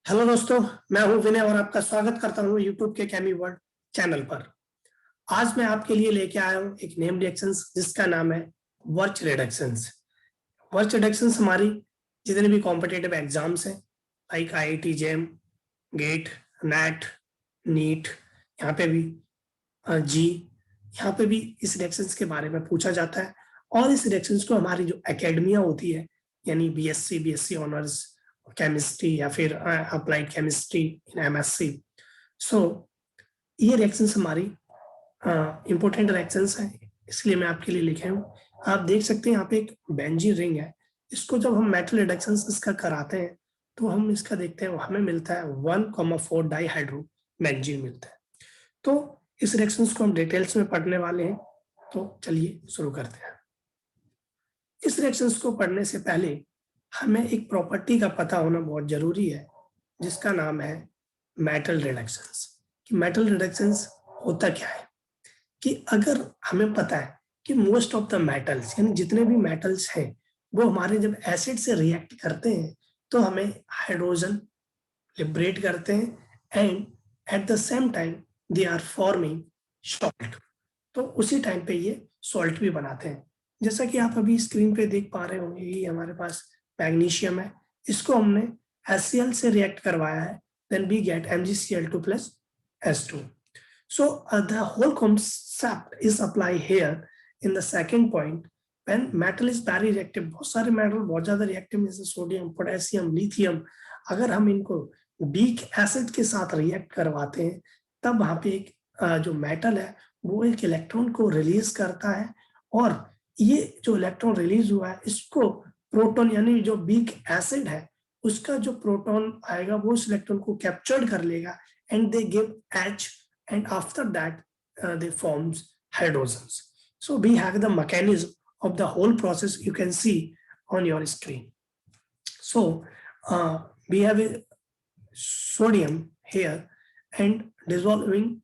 Hello दोस्तों, मैं हूं विनय और आपका स्वागत करता हूं यूट्यूब के केमी वर्ल्ड चैनल पर। आज मैं आपके लिए लेके आया हूं एक नेम रिएक्शंस जिसका नाम है वर्च रिडक्शंस। वर्च रिडक्शंस हमारी जितने भी कॉम्पिटिटिव एग्जाम्स हैं like IIT JAM, GATE, NET, NEET, यहाँ पे भी जी, यहाँ पे भी इस रिएक्शंस के बारे में पूछा जाता है। और इस रिएक्शंस को हमारी जो एकेडमिया होती है यानी बीएससी ऑनर्स केमिस्ट्री या फिर अप्लाइड केमिस्ट्री इन एमएससी, सो ये रिएक्शंस हमारी इंपॉर्टेंट रिएक्शंस हैं, इसलिए मैं आपके लिए लिखे हूँ। आप देख सकते हैं यहाँ पे एक बेंजीन रिंग है। इसको जब हम मेटल रिडक्शंस इसका कराते हैं तो हम इसका देखते हैं, हमें मिलता है 1,4 डाईहाइड्रो बेंजीन मिलता है। तो इस रिएक्शंस को हम डिटेल्स में पढ़ने वाले हैं, तो चलिए शुरू करते हैं। इस रिएक्शंस को पढ़ने से पहले हमें एक प्रॉपर्टी का पता होना बहुत जरूरी है जिसका नाम है मेटल रिडक्शंस। कि मेटल रिडक्शंस होता क्या है कि अगर हमें पता है कि मोस्ट ऑफ द मेटल्स यानी जितने भी मेटल्स हैं वो हमारे जब एसिड से रिएक्ट करते हैं तो हमें हाइड्रोजन लिबरेट करते हैं and at the same time they are forming salt. तो उसी टाइम पे ये सॉल्ट भी बनाते हैं। जैसा कि आप अभी स्क्रीन पे देख पा रहे होंगे, ये हमारे पास मैग्नीशियम है, इसको हमने HCl से रिएक्ट करवाया है, then we get MgCl2 plus S2. So the whole concept is applied here in the second point when metal is very reactive। बहुत सारे मेटल बहुत ज्यादा रिएक्टिव जैसे सोडियम, पोटेशियम, लिथियम, अगर हम इनको वीक एसिड के साथ रिएक्ट करवाते हैं तब वहां पे एक जो मेटल है वो एक इलेक्ट्रॉन को रिलीज करता है और ये जो इलेक्ट्रॉन रिलीज हुआ है इसको प्रोटॉन यानी जो वीक एसिड है उसका जो प्रोटॉन आएगा वो उस इलेक्ट्रॉन को कैप्चर कर लेगा and they give H and after that they forms hydrogens. So we have the mechanism of the whole process you can see on your screen. So we have a sodium here and dissolving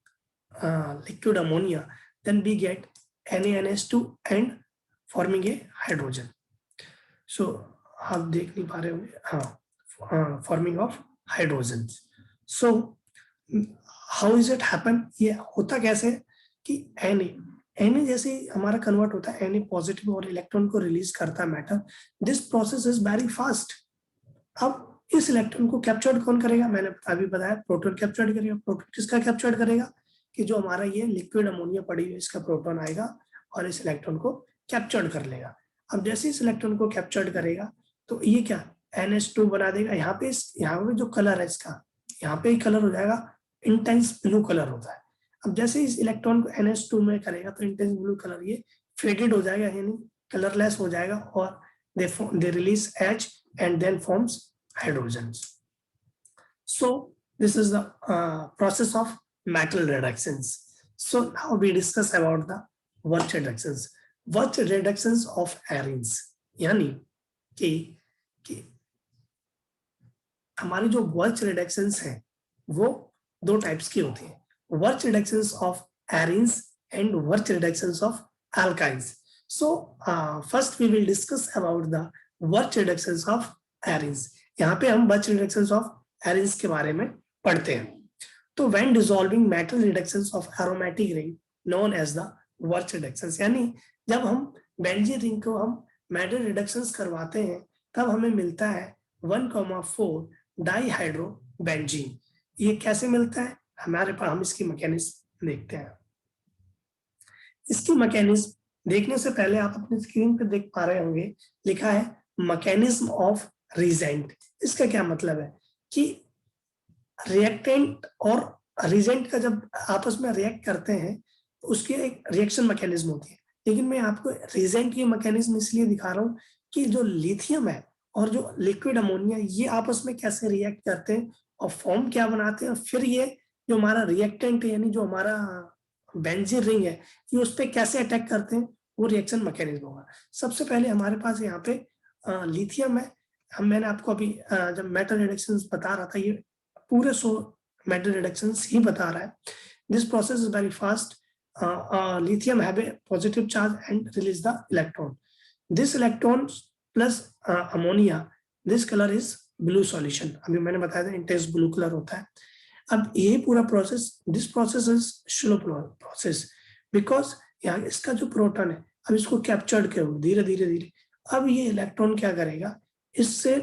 liquid ammonia, then we get NaNH2 and forming a hydrogen. So आप देख नहीं पा रहे होंगे, हाँ, forming of hydrogen. So how is it happen, ये होता कैसे कि Na जैसे हमारा कन्वर्ट होता है Na पॉजिटिव और इलेक्ट्रॉन को रिलीज करता है metal, this process is very fast. अब इस इलेक्ट्रॉन को कैप्चर कौन करेगा, मैंने अभी बताया प्रोटॉन कैप्चर करेगा। प्रोटॉन किसका कैप्चर करेगा कि जो हमारा ये लिक्विड अमोनिया पड़ी हुई इसका प्रोटॉन आएगा और इस इलेक्ट्रॉन को कैप्चर कर लेगा। अब जैसे इस इलेक्ट्रॉन को कैप्चर करेगा तो ये क्या NH2 बना देगा। यहाँ पे जो कलर है इसका, यहाँ पे कलर हो जाएगा इंटेंस ब्लू कलर होता है। अब जैसे इस इलेक्ट्रॉन को NH2 में करेगा तो इंटेंस ब्लू कलर ये फेडेड हो जाएगा यानी कलरलेस हो जाएगा और they release H and then forms hydrogens. So this is the process of metal reductions. So now we discuss about the Wirth reductions. Wirth reductions of arenes यानी कि हमारी जो वर्च रिडक्शंस हैं वो दो टाइप्स की होती हैं, Birch reductions of arenes and Birch reductions of alkynes. So first we will discuss about the Birch reductions of arenes. यहाँ पे हम वर्च रिडक्शंस ऑफ एरीन्स के बारे में पढ़ते हैं। तो when dissolving metal reductions of aromatic ring known as the Birch reductions, यानी जब हम बेंजीन रिंग को हम मेटल रिडक्शंस करवाते हैं तब हमें मिलता है 1,4 डाईहाइड्रो बेंजीन। ये कैसे मिलता है, हमारे पास हम इसकी मैकेनिज्म देखते हैं। इसकी मैकेनिज्म देखने से पहले आप अपनी स्क्रीन पे देख पा रहे होंगे लिखा है मैकेनिज्म ऑफ रिजेंट। इसका क्या मतलब है कि रिएक्टेंट और रिजेंट का जब आपस में रिएक्ट करते हैं तो उसकी एक रिएक्शन मैकेनिज्म होती है, लेकिन मैं आपको रिजेंट की मैकेनिज्म इसलिए दिखा रहा हूँ कि जो लिथियम है और जो लिक्विड अमोनिया ये आपस में कैसे रिएक्ट करते हैं और फॉर्म क्या बनाते हैं, फिर ये जो हमारा रिएक्टेंट है यानी जो हमारा बेंजीन रिंग है ये उस पर कैसे अटैक करते हैं, वो रिएक्शन मैकेनिज्म होगा। सबसे पहले हमारे पास यहाँ पे लिथियम है। मैंने आपको अभी जब मेटल रिडक्शंस बता रहा था ये पूरे 100 मेटल रिडक्शंस ही बता रहा है। This process is very fast. lithium have a positive charge and release the electron. This electrons plus ammonia, this color is blue solution, अभी मैंने बताया था इंटेंस ब्लू कलर होता है। अब ये पूरा process, this process is slow process because यहाँ इसका जो प्रोटॉन है अब इसको कैप्चर्ड किया धीरे धीरे धीरे, अब ये इलेक्ट्रॉन क्या करेगा, इससे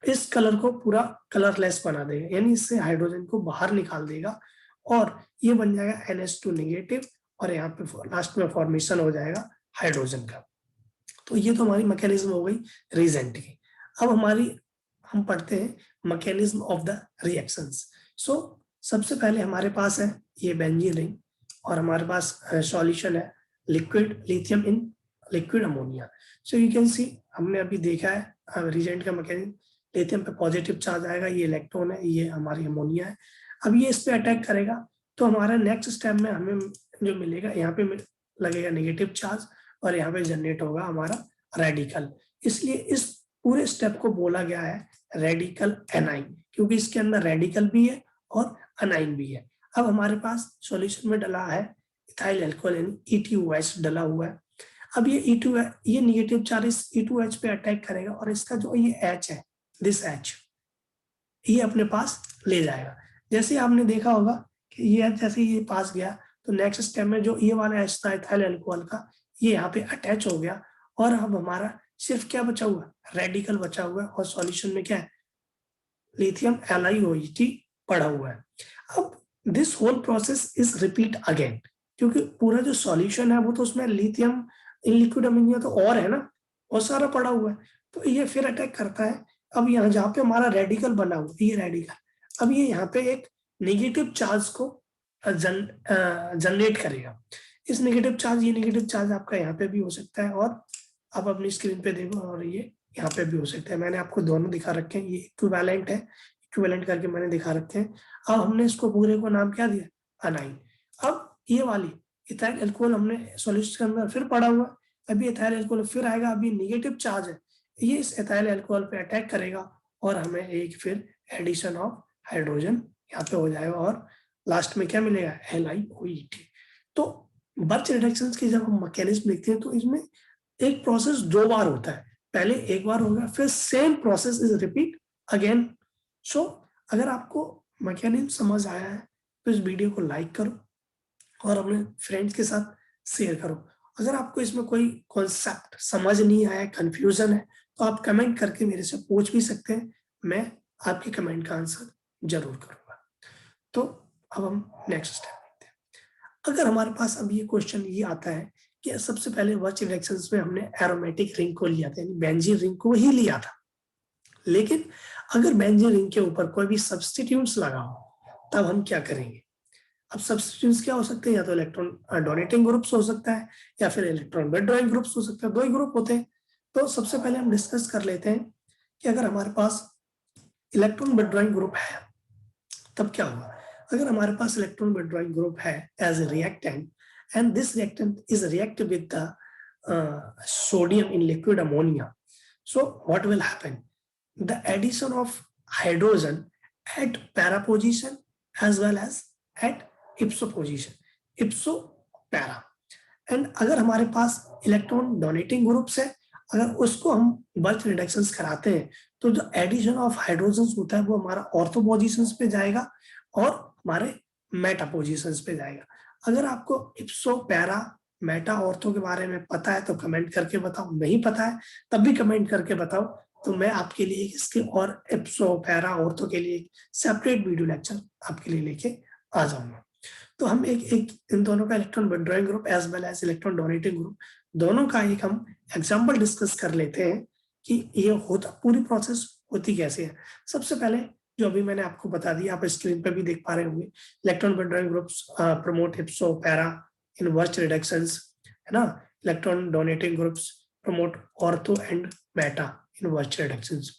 इस कलर को पूरा कलरलेस बना देगा, यानी इससे हाइड्रोजन को बाहर निकाल देगा और ये बन जाएगा NH2 नेगेटिव और यहाँ पे लास्ट में फॉर्मेशन हो जाएगा हाइड्रोजन का। तो ये तो हमारी मैकेनिज्म हो गई रीजेंट की। अब हम पढ़ते हैं मैकेनिज्म ऑफ द रिएक्शंस। सो सबसे पहले हमारे पास है ये बेंजीन रिंग और हमारे पास सॉल्यूशन है liquid lithium in liquid ammonia. So you can सी, हमने अभी देखा है रीजेंट का मैकेनिज्म, लिथियम पे पॉजिटिव चार्ज आएगा, ये इलेक्ट्रॉन है, ये हमारी अमोनिया है। अब ये इस पे अटैक करेगा तो हमारा नेक्स्ट स्टेप में हमें जो मिलेगा, यहाँ पे लगेगा नेगेटिव चार्ज और यहाँ पे जनरेट होगा हमारा रेडिकल। इसलिए इस पूरे स्टेप को बोला गया है रेडिकल एनाइन, क्योंकि इसके अंदर रेडिकल भी है और अनाइन भी है। अब हमारे पास सॉल्यूशन में डला है इथाइल अल्कोहल यानी E2OH डला हुआ है। अब ये नेगेटिव चार्ज इस E2H पे अटैक करेगा और इसका जो ये H है, दिस H, ये अपने पास ले जाएगा। जैसे आपने देखा होगा कि ये जैसे ये पास गया तो नेक्स्ट स्टेप में जो ये वाला H था इथाइल अल्कोहल का, ये यहाँ पे अटैच हो गया और अब हमारा सिर्फ क्या बचा हुआ, रेडिकल बचा हुआ है और सॉल्यूशन में क्या है, लिथियम LiOH पड़ा हुआ है। अब this whole process is repeat again, क्योंकि पूरा जो सॉल्यूशन है वो तो उसमें लिथियम इन लिक्विड अमोनिया तो और है ना, और सारा पड़ा हुआ है, तो ये फिर अटैक करता है। अब यहाँ जहाँ पे हमारा रेडिकल बना हुआ ये रेडिकल, अब ये यहाँ पे एक नेगेटिव चार्ज को जनरेट करेगा। इस नेगेटिव चार्ज, ये नेगेटिव चार्ज आपका यहाँ पे भी हो सकता है और आप अपनी स्क्रीन पे देखो और ये यहाँ पे भी हो सकता है। मैंने आपको दोनों दिखा रखे हैं, ये इक्विवेलेंट है, इक्विवेलेंट करके मैंने दिखा रखे हैं। अब हमने इसको पूरे को नाम क्या दिया, अनाइन। अब ये वाली इथाइल अल्कोहल हमने सॉल्यूशन के अंदर फिर पड़ा हुआ, अभी इथाइल अल्कोहल फिर आएगा, अभी नेगेटिव चार्ज है, ये इस इथाइल अल्कोहल पे अटैक करेगा और हमें एक फिर एडिशन ऑफ हाइड्रोजन यहाँ पे हो जाएगा और लास्ट में क्या मिलेगा, LiOH। तो बर्च रिडक्शन की जब हम मैकेनिज्म देखते हैं तो इसमें एक प्रोसेस दो बार होता है, पहले एक बार होगा फिर same process is repeat again. So अगर आपको मैकेनिज्म समझ आया है तो इस वीडियो को लाइक करो और अपने फ्रेंड्स के साथ शेयर करो। अगर आपको इसमें कोई कॉन्सेप्ट समझ नहीं आया, कंफ्यूजन है, तो आप कमेंट करके मेरे से पूछ भी सकते हैं, मैं आपके कमेंट का आंसर जरूर करूंगा। तो अब हम नेक्स्ट स्टेप देखते हैं। अगर हमारे पास अब ये क्वेश्चन ये आता है कि सबसे पहले वर्च रिएक्शंस में हमने एरोमेटिक रिंग को लिया था, यानी बेंजीन रिंग को ही लिया था, लेकिन अगर बेंजीन रिंग के ऊपर कोई भी सब्स्टिट्यूट्स लगा हो तब हम क्या करेंगे। अब सब्स्टिट्यूट्स क्या हो सकते हैं, या तो इलेक्ट्रॉन डोनेटिंग ग्रुप्स हो सकता है या फिर इलेक्ट्रॉन विथड्रॉइंग ग्रुप्स हो सकता है, दो ही ग्रुप होते हैं। तो सबसे पहले हम डिस्कस कर लेते हैं कि अगर हमारे पास इलेक्ट्रॉन विथड्रॉइंग ग्रुप है तब क्या होगा। अगर हमारे पास इलेक्ट्रॉन विथड्रॉइंग ग्रुप है as a reactant and this reactant is react with the sodium in liquid ammonia, so what will happen, the addition of hydrogen at para position as well as at ipso position, ipso para, and अगर हमारे पास electron donating groups है, अगर उसको हम bulk reductions कराते हैं तो जो एडिशन ऑफ हाइड्रोजन होता है वो हमारा ऑर्थो पोजिशंस पे जाएगा और हमारे मेटा पोजिशंस पे जाएगा। अगर आपको इप्सो पैरा मेटा ऑर्थो के बारे में पता है तो कमेंट करके बताओ, नहीं पता है तब भी कमेंट करके बताओ, तो मैं आपके लिए इसके और इप्सो पैरा ऑर्थो के लिए सेपरेट वीडियो लेक्चर आपके लिए लेके आ जाऊंगा। तो हम एक इन दोनों का electron withdrawing group as well as electron donating group दोनों का एक हम एग्जाम्पल डिस्कस कर लेते हैं कि ये होता पूरी प्रोसेस होती कैसे है। सबसे पहले जो अभी मैंने आपको बता दिया, आप स्क्रीन पर भी देख पा रहे होंगे, electron withdrawing groups promote ipso para in Birch reductions, है ना। Electron donating groups promote ortho and meta in Birch reductions.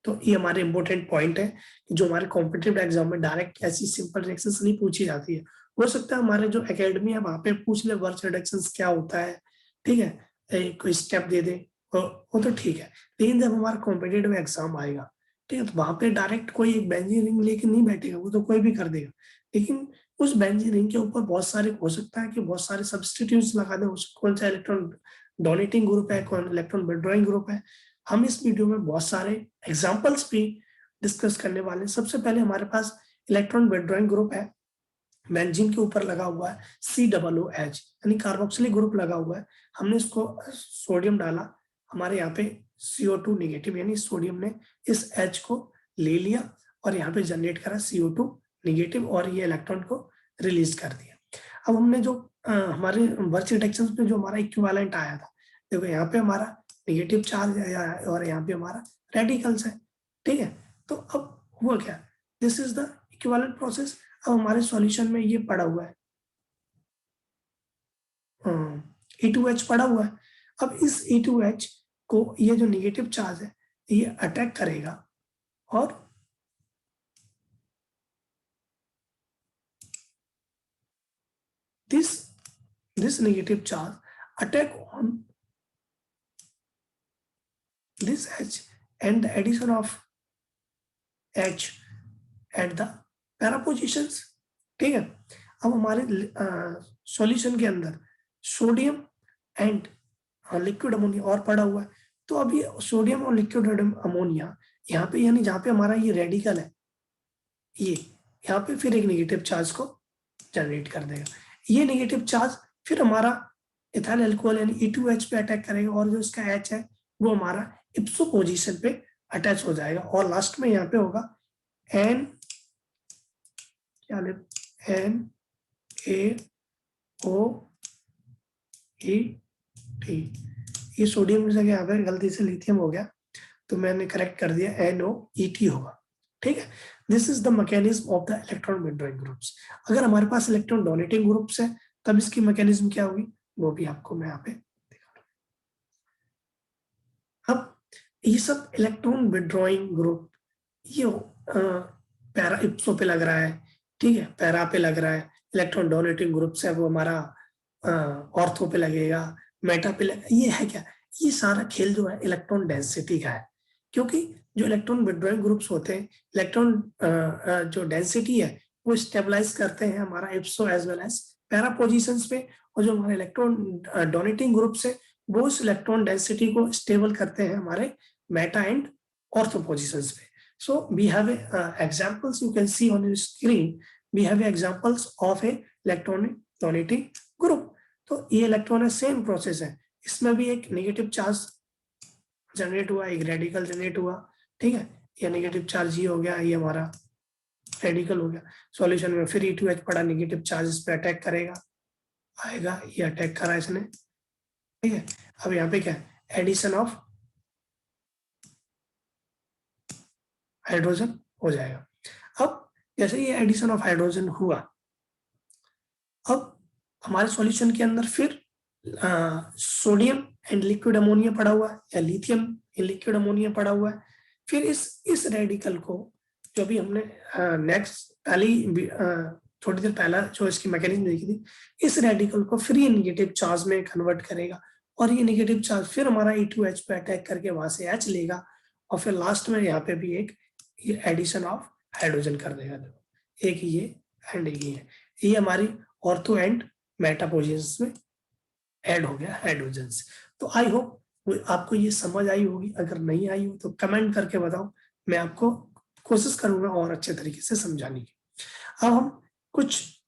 तो ये हमारे इंपॉर्टेंट पॉइंट है जो हमारे कॉम्पिटिटिव एग्जाम में डायरेक्ट ऐसी सिंपल रिएक्शंस नहीं पूछी जाती है। हो सकता है हमारे जो एकेडमी है वहां पे पूछ ले वर्च रिडक्शंस क्या होता है, ठीक है, कोई स्टेप दे दे वो तो ठीक है, लेकिन जब हमारा कॉम्पिटिटिव एग्जाम आएगा, ठीक है, तो वहां पे डायरेक्ट कोई एक बेंजीन रिंग लेके नहीं बैठेगा, वो तो कोई भी कर देगा, लेकिन उस बेंजीन रिंग के ऊपर बहुत सारे हो सकता है कि बहुत सारे सब्स्टिट्यूट्स लगा दे, कौन सा इलेक्ट्रॉन डोनेटिंग ग्रुप है, कौन इलेक्ट्रॉन विथड्रॉइंग ग्रुप है। हम इस वीडियो में बहुत सारे एग्जांपल्स भी डिस्कस करने वाले हैं। सबसे पहले हमारे पास इलेक्ट्रॉन विथड्रॉइंग ग्रुप है, बेंजीन के ऊपर लगा हुआ है COOH यानी कार्बोक्सिलिक ग्रुप लगा हुआ है। हमने इसको सोडियम डाला, हमारे यहाँ पे CO2 नेगेटिव यानी सोडियम ने इस H को ले लिया और यहाँ पे जनरेट करा CO2 नेगेटिव और ये इलेक्ट्रॉन को रिलीज कर दिया। अब हमने जो हमारे वर्च रिडक्शन में जो हमारा इक्विवेलेंट आया था, देखो यहाँ पे हमारा नेगेटिव चार्ज है और यहाँ पे हमारा रेडिकल्स है, ठीक है। तो अब हुआ क्या, this is the equivalent process. अब हमारे सॉल्यूशन में ये पड़ा हुआ है E2H पड़ा हुआ है। अब इस E2H को ये जो नेगेटिव चार्ज है ये अटैक करेगा और this negative charge attack on this H and the addition of H at the para positions, ठीक है। अब हमारे सॉल्यूशन के अंदर सोडियम एंड लिक्विड अमोनिया और पड़ा हुआ है। तो अब ये सोडियम और लिक्विड अमोनिया यहाँ पे यानी जहाँ पे हमारा ये रेडिकल है ये यहाँ पे फिर एक नेगेटिव चार्ज को जनरेट कर देगा। ये नेगेटिव चार्ज फिर हमारा इथाइल अल्कोहल यानी E2H पे अटैक करेगा और जो इसका H है वो हमारा इप्सो पोजीशन पे अटैच हो जाएगा और लास्ट में यहाँ पे होगा NaOET। ये सोडियम की जगह यहाँ पे गलती से लिथियम हो गया तो मैंने करेक्ट कर दिया NOET होगा, ठीक है। This is the mechanism of the electron withdrawing groups. अगर हमारे पास इलेक्ट्रॉन डोनेटिंग ग्रुप्स है तब इसकी मैकेनिज्म क्या होगी वो भी आपको मैं यहाँ पे दिखा रहा हूं। अब ये सब इलेक्ट्रॉन विथड्रॉइंग ग्रुप ये पैरा इप्सो पे लग रहा है, ठीक है, पैरा पे लग रहा है। इलेक्ट्रॉन डोनेटिंग ग्रुप्स है वो हमारा ऑर्थो पे लगेगा, मेटा पे लगेगा। ये है क्या, ये सारा खेल जो है इलेक्ट्रॉन डेंसिटी का है, क्योंकि जो इलेक्ट्रॉन विथड्रॉइंग ग्रुप्स होते हैं इलेक्ट्रॉन जो डेंसिटी है वो स्टेबलाइज करते हैं हमारा ipso as well as para positions पे, और जो हमारे इलेक्ट्रॉन डोनेटिंग ग्रुप्स है वो इस इलेक्ट्रॉन डेंसिटी को स्टेबल करते हैं हमारे मेटा एंड ऑर्थो पोजीशंस पे। So we have examples you can see on your screen, we have examples of a electronic donating group. तो ये इलेक्ट्रॉन सेम प्रोसेस है, इसमें भी एक नेगेटिव चार्ज जनरेट हुआ, एक रेडिकल जनरेट हुआ, ठीक है। ये नेगेटिव चार्ज ये हो गया, ये हमारा रेडिकल हो गया। सॉल्यूशन में फिर E2H पड़ा, नेगेटिव चार्ज इस पे अटैक करेगा, आएगा, ये अटैक करा इसने, ठीक है। अब यहाँ पे क्या एडिशन ऑफ हाइड्रोजन हो जाएगा। अब जैसे ये एडिशन ऑफ हाइड्रोजन हुआ, अब हमारे सॉल्यूशन के अंदर फिर सोडियम एंड लिक्विड अमोनिया पड़ा हुआ है या लिथियम एंड लिक्विड अमोनिया पड़ा हुआ है। फिर इस रेडिकल को जो भी हमने नेक्स्ट पहली थोड़ी देर पहला जो इसकी मैकेनिज्म देखी थी, इस रेडिकल को फिर ये नेगेटिव चार्ज में कन्वर्ट करेगा और ये नेगेटिव चार्ज फिर हमारा E2H पे अटैक करके वहां से H लेगा और फिर लास्ट में यहाँ पे भी एक ये एडिशन ऑफ हाइड्रोजन कर देगा। देखो एक ये एंड ये हमारी ऑर्थो एंड मेटा पोजीशंस में ऐड हो गया हाइड्रोजन। तो आई होप आपको ये समझ आई होगी, अगर नहीं आई हो तो कमेंट करके बताओ, मैं आपको कोशिश करूंगा और अच्छे तरीके से समझाने की। अब हम कुछ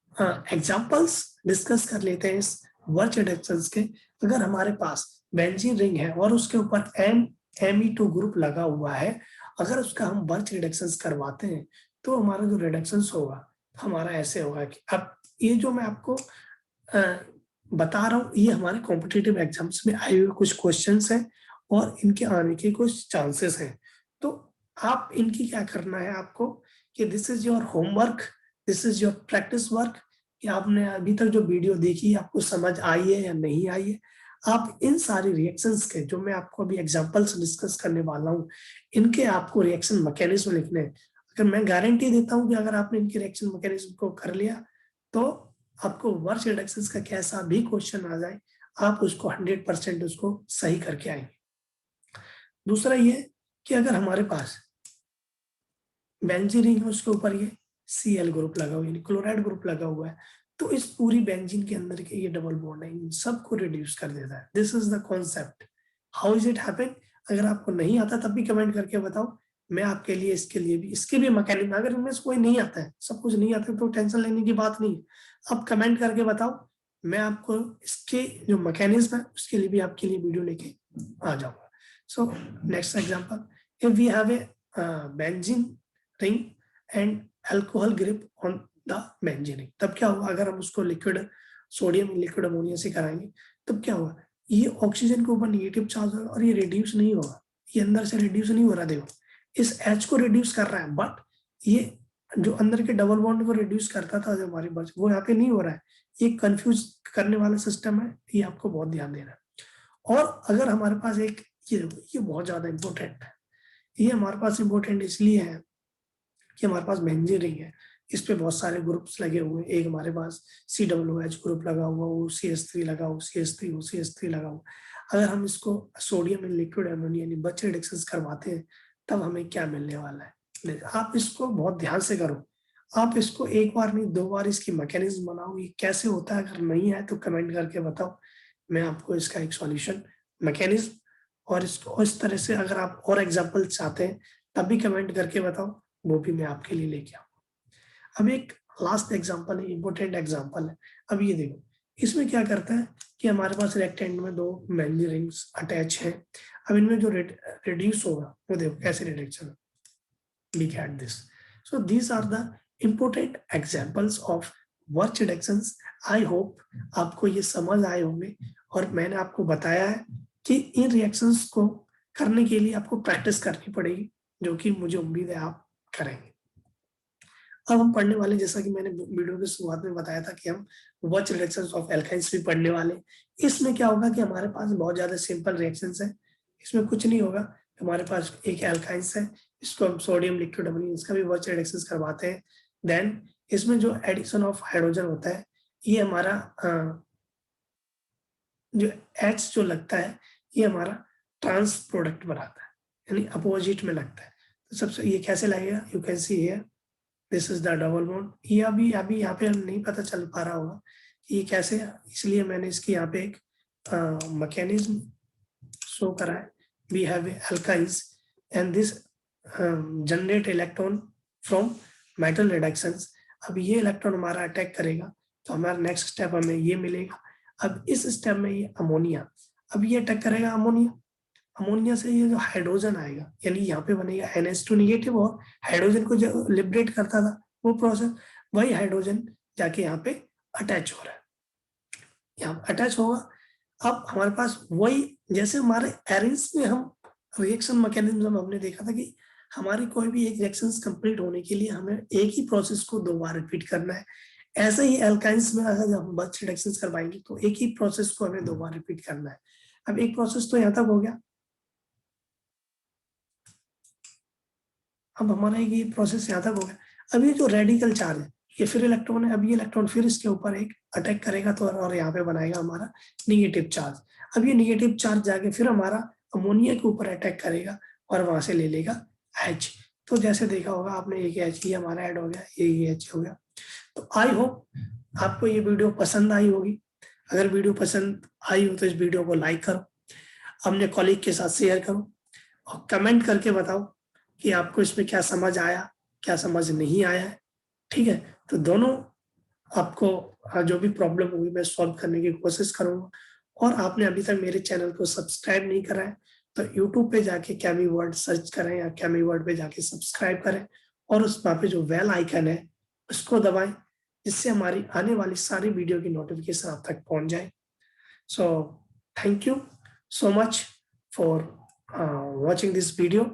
एग्जांपल्स डिस्कस कर लेते हैं इस वर्च रिडक्शंस के। अगर हमारे पास बेंजीन रिंग है और उसके ऊपर Me2 ग्रुप लगा हुआ है, अगर उसका हम वर्च रिडक्शंस करवाते हैं तो हमारा जो रिडक्शंस होगा हमारा ऐसे होगा कि अब ये जो मैं आपको बता रहा हूँ ये हमारे कॉम्पिटिटिव एग्जाम्स में आए हुए कुछ क्वेश्चंस हैं और इनके आने के कुछ चांसेस हैं। तो आप इनकी क्या करना है आपको कि this is your homework, this is your practice work, कि आपने अभी तक जो वीडियो देखी आपको समझ आई है या नहीं आई है। आप इन सारी रिएक्शंस के जो मैं आपको अभी एग्जांपल्स डिस्कस करने वाला हूँ इनके आपको रिएक्शन मैकेनिज्म लिखने हैं। अगर मैं गारंटी देता हूँ कि अगर आपने इनके रिएक्शन मैकेनिज्म को कर लिया तो आपको वर्च रिडक्शंस का कैसा भी क्वेश्चन आ जाए आप उसको 100% उसको सही करके आएंगे। दूसरा ये कि अगर हमारे पास बेंजीन रिंग है उसके ऊपर ये Cl ग्रुप लगा हुआ है यानी क्लोराइड ग्रुप लगा हुआ है, तो इस पूरी बेंजीन के अंदर के ये डबल बॉन्ड है इन सबको रिड्यूस कर देता है। This is the concept. How is it happen? अगर आपको नहीं आता तब भी कमेंट करके बताओ, मैं आपके लिए इसके भी मैकेनिज्म, अगर इनमें से कोई नहीं आता है, सब कुछ नहीं आता है, तो टेंशन लेने की बात नहीं है। आप कमेंट करके बताओ, मैं आपको इसके जो मैकेनिज्म है उसके लिए भी आपके लिए वीडियो लेके आ जाऊंगा। So next example, if we have a benzene ring and alcohol group on the benzene ring, तब क्या होगा अगर हम उसको लिक्विड सोडियम लिक्विड अमोनिया से कराएंगे, तब क्या होगा, ये ऑक्सीजन के ऊपर नेगेटिव चार्ज होगा और ये रिड्यूस नहीं होगा, ये अंदर से रिड्यूस नहीं हो रहा, देखो इस H को रिड्यूस कर रहा है, बट ये जो अंदर के डबल बॉन्ड को रिड्यूस करता था जो हमारी बच, वो यहाँ पे नहीं हो रहा है। ये कंफ्यूज करने वाला सिस्टम है, ये आपको बहुत ध्यान देना है। और अगर हमारे पास एक ये बहुत ज्यादा इंपॉर्टेंट है, ये हमारे पास इंपॉर्टेंट इसलिए है कि हमारे पास बेंजीन रिंग है, इस पे बहुत सारे ग्रुप्स लगे हुए हैं। एक हमारे पास COOH ग्रुप लगा हुआ, OCH3 लगा हुआ, CH3 OCH3 लगा हुआ। अगर हम इसको सोडियम इन लिक्विड अमोनिया यानी बच रिडक्शन करवाते हैं, तब हमें क्या मिलने वाला है। आप इसको बहुत ध्यान से करो, आप इसको एक बार नहीं 2 बार इसकी मैकेनिज्म बनाओ, ये कैसे होता है। अगर नहीं है तो कमेंट करके बताओ, मैं आपको इसका एक सॉल्यूशन मैकेनिज्म और इसको इस तरह से अगर आप और एग्जाम्पल चाहते हैं तब भी कमेंट करके बताओ, वो भी मैं आपके लिए लेके आऊंगा। अब एक लास्ट एग्जाम्पल है, इंपॉर्टेंट एग्जाम्पल है। अब ये देखो, इसमें क्या करता है कि हमारे पास रेक्टेंगल में 2 बेंजीन रिंग्स अटैच है। अब इनमें जो रिड्यूस होगा वो देखो कैसे reduction, look at this. So these are the important examples of वर्च रिडक्शंस। आई होप आपको ये समझ आए होंगे और मैंने आपको बताया है कि इन रिएक्शंस को करने के लिए आपको प्रैक्टिस करनी पड़ेगी, जो कि मुझे उम्मीद है आप करेंगे। अब हम पढ़ने वाले, जैसा कि मैंने वीडियो की शुरुआत में बताया था कि हम वर्च रिडक्शंस ऑफ एल्काइंस भी पढ़ने वाले। इसमें क्या होगा कि हमारे पास बहुत ज्यादा सिंपल रिएक्शंस है, इसमें कुछ नहीं होगा। हमारे पास एक एल्काइंस है, इसको हम सोडियम लिक्विड अमोनिया, इसका भी वर्च रिडक्शंस करवाते हैं। देन इसमें जो एडिशन ऑफ हाइड्रोजन होता है, ये हमारा जो H जो लगता है, ये हमारा ट्रांस प्रोडक्ट बनाता है, यानी अपोजिट में लगता है। तो सबसे ये कैसे लगेगा, you can see here this is the double bond. ये अभी यहाँ पे नहीं पता चल पा रहा होगा कि ये कैसे, इसलिए मैंने इसकी यहाँ पे एक मैकेनिज्म शो करा है। We have alkynes and this generate electron from metal reductions. अब ये इलेक्ट्रॉन हमारा अटैक करेगा तो हमारा नेक्स्ट स्टेप हमें ये मिलेगा। अब इस स्टेप में ये अमोनिया, अब ये अटैक करेगा अमोनिया, अमोनिया से ये जो हाइड्रोजन आएगा, यानी यहाँ पे बनेगा NH2 नेगेटिव, और हाइड्रोजन को जो लिबरेट करता था वो प्रोसेस, वही हाइड्रोजन जाके यहाँ पे अटैच हो रहा है, यहाँ अटैच होगा। अब हमारे पास वही, जैसे हमारे एरेंज में हम रिएक्शन मैकेनिज्म हमने देखा था कि हमारी कोई भी एक रिएक्शन कंप्लीट होने के लिए हमें एक ही प्रोसेस को 2 बार रिपीट करना है। ऐसे ही एल्काइंस में अगर हम बच रिडक्शन करवाएंगे तो एक ही प्रोसेस को हमें 2 बार रिपीट करना है। अब एक प्रोसेस तो यहाँ तक हो गया, अब हमारा ये प्रोसेस यहाँ तक हो गया। अब ये जो रेडिकल चार्ज है, ये फिर इलेक्ट्रॉन है, अब ये इलेक्ट्रॉन फिर इसके ऊपर एक अटैक करेगा तो और यहाँ पे बनाएगा हमारा निगेटिव चार्ज। अब ये निगेटिव चार्ज जाके फिर हमारा अमोनिया के ऊपर अटैक करेगा और वहां से ले लेगा H। तो जैसे देखा होगा आपने, एक H ही हमारा ऐड हो गया, ये H हो गया। तो आई होप आपको ये वीडियो पसंद आई होगी। अगर वीडियो पसंद आई हो तो इस वीडियो को लाइक करो, अपने कॉलीग के साथ शेयर करो और कमेंट करके बताओ कि आपको इसमें क्या समझ आया, क्या समझ नहीं आया है। ठीक है, तो दोनों आपको जो भी प्रॉब्लम होगी मैं सॉल्व करने की कोशिश करूंगा। और आपने अभी तक मेरे चैनल को सब्सक्राइब नहीं करा है तो यूट्यूब पे जाके केमी वर्ल्ड सर्च करें या केमी वर्ल्ड पे जाके सब्सक्राइब करें और उस वहाँ पे जो बेल आइकन है उसको दबाएं, जिससे हमारी आने वाली सारी वीडियो की नोटिफिकेशन आप तक पहुंच जाए। So thank you so much for watching this video.